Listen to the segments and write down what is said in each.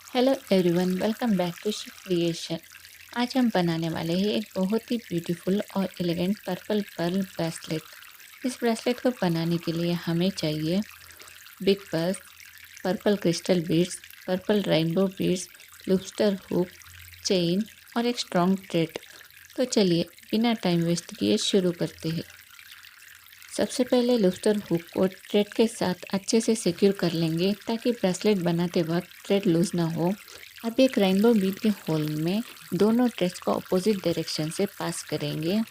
Hello everyone, welcome back to Shiv creation. आज हम बनाने वाले हैं एक बहुत ही ब्यूटीफुल और एलिगेंट पर्पल पर्ल ब्रेसलेट। इस ब्रेसलेट को बनाने के लिए हमें चाहिए big pearls, purple crystal beads, purple rainbow beads, lobster hook, chain और एक स्ट्रॉन्ग थ्रेड। तो चलिए बिना टाइम वेस्ट किए शुरू करते हैं। सबसे पहले लूबस्टर हुक को थ्रेड के साथ अच्छे से सिक्योर कर लेंगे ताकि ब्रेसलेट बनाते वक्त थ्रेड लूज ना हो। अब एक रेनबो बीड के होल में दोनों थ्रेड्स को अपोजिट डायरेक्शन से पास करेंगे।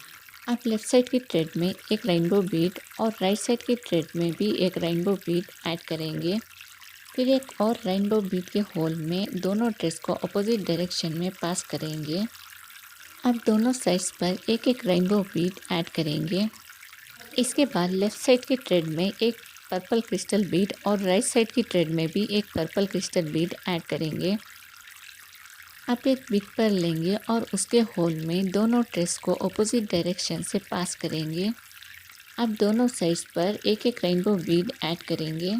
अब लेफ्ट साइड की थ्रेड में एक रेनबो बीड और राइट साइड की थ्रेड में भी एक रेनबो बीड ऐड करेंगे। फिर एक और रेनबो बीड के होल में दोनों थ्रेड्स को अपोजिट डायरेक्शन में पास करेंगे। अब दोनों साइड्स पर एक एक रेनबो बीड ऐड करेंगे। इसके बाद लेफ़्ट साइड की थ्रेड में एक पर्पल क्रिस्टल बीड और राइट साइड की थ्रेड में भी एक पर्पल क्रिस्टल बीड ऐड करेंगे। अब एक बिग पर्ल लेंगे और उसके होल में दोनों थ्रेड्स को अपोजिट डायरेक्शन से पास करेंगे। अब दोनों साइड्स पर एक एक रेनबो बीड ऐड करेंगे।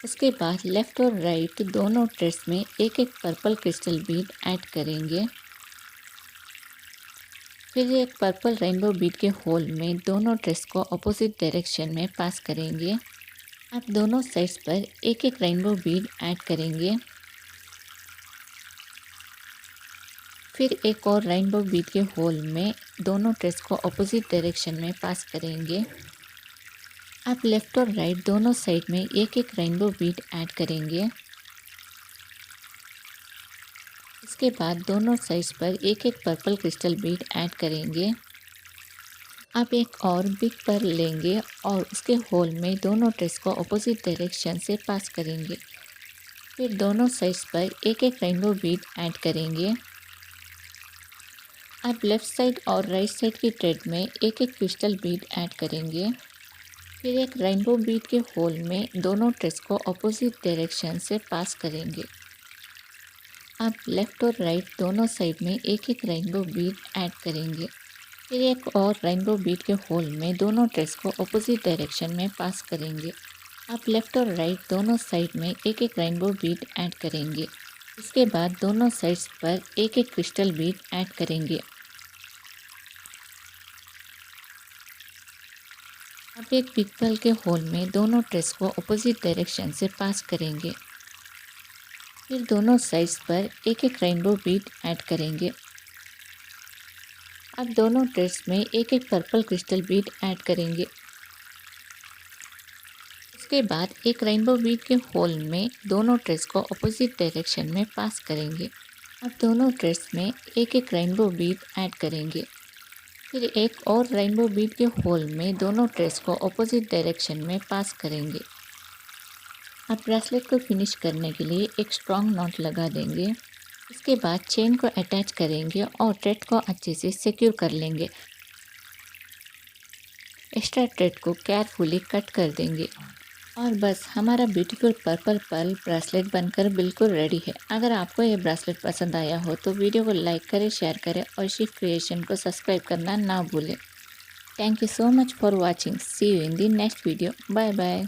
उसके बाद लेफ़्ट और राइट दोनों थ्रेड्स में एक एक पर्पल क्रिस्टल बीड ऐड करेंगे। फिर एक पर्पल रेनबो बीड के होल में दोनों थ्रेड्स को अपोजिट डायरेक्शन में पास करेंगे। अब दोनों साइड्स पर एक एक रेनबो बीड ऐड करेंगे। फिर एक और रेनबो बीड के होल में दोनों थ्रेड्स को अपोजिट डायरेक्शन में पास करेंगे। अब लेफ़्ट और राइट दोनों साइड में एक एक रेनबो बीड ऐड करेंगे। इसके बाद दोनों साइड्स पर एक एक पर्पल क्रिस्टल बीड ऐड करेंगे। अब एक और बिग पर्ल लेंगे और उसके होल में दोनों थ्रेड्स को अपोजिट डायरेक्शन से पास करेंगे। फिर दोनों साइड्स पर एक एक रेनबो बीड ऐड करेंगे। अब लेफ़्ट साइड और राइट साइड की थ्रेड में एक एक क्रिस्टल बीड ऐड करेंगे। फिर एक रेनबो बीड के होल में दोनों थ्रेड्स को अपोजिट डायरेक्शन से पास करेंगे। अब लेफ़्ट और राइट दोनों साइड में एक एक रेनबो बीड ऐड करेंगे। फिर एक और रेनबो बीड के होल में दोनों थ्रेड्स को अपोजिट डायरेक्शन में पास करेंगे। अब लेफ़्ट और राइट दोनों साइड में एक एक रेनबो बीड ऐड करेंगे। इसके बाद दोनों साइड्स पर एक एक क्रिस्टल बीड ऐड करेंगे। अब एक बिग पर्ल के होल में दोनों थ्रेड्स को अपोजिट डायरेक्शन से पास करेंगे। फिर दोनों साइड्स पर एक एक रेनबो बीड ऐड करेंगे। अब दोनों थ्रेड्स में एक एक पर्पल क्रिस्टल बीड ऐड करेंगे। उसके बाद एक रेनबो बीड के होल में दोनों थ्रेड्स को अपोजिट डायरेक्शन में पास करेंगे। अब दोनों थ्रेड्स में एक एक रेनबो बीड ऐड करेंगे। फिर एक और रेनबो बीड के होल में दोनों थ्रेड्स को अपोजिट डायरेक्शन में पास करेंगे। अब ब्रेसलेट को फिनिश करने के लिए एक स्ट्रॉन्ग नॉट लगा देंगे। इसके बाद चेन को अटैच करेंगे और थ्रेड को अच्छे से सिक्योर कर लेंगे। एक्स्ट्रा थ्रेड को केयरफुली कट कर देंगे और बस हमारा ब्यूटीफुल पर्पल पर्ल ब्रेसलेट बनकर बिल्कुल रेडी है। अगर आपको ये ब्रेसलेट पसंद आया हो तो वीडियो को लाइक करें, शेयर करें और शिव क्रिएशन को सब्सक्राइब करना ना भूलें। Thank you so much for watching. See you in the next video. Bye bye.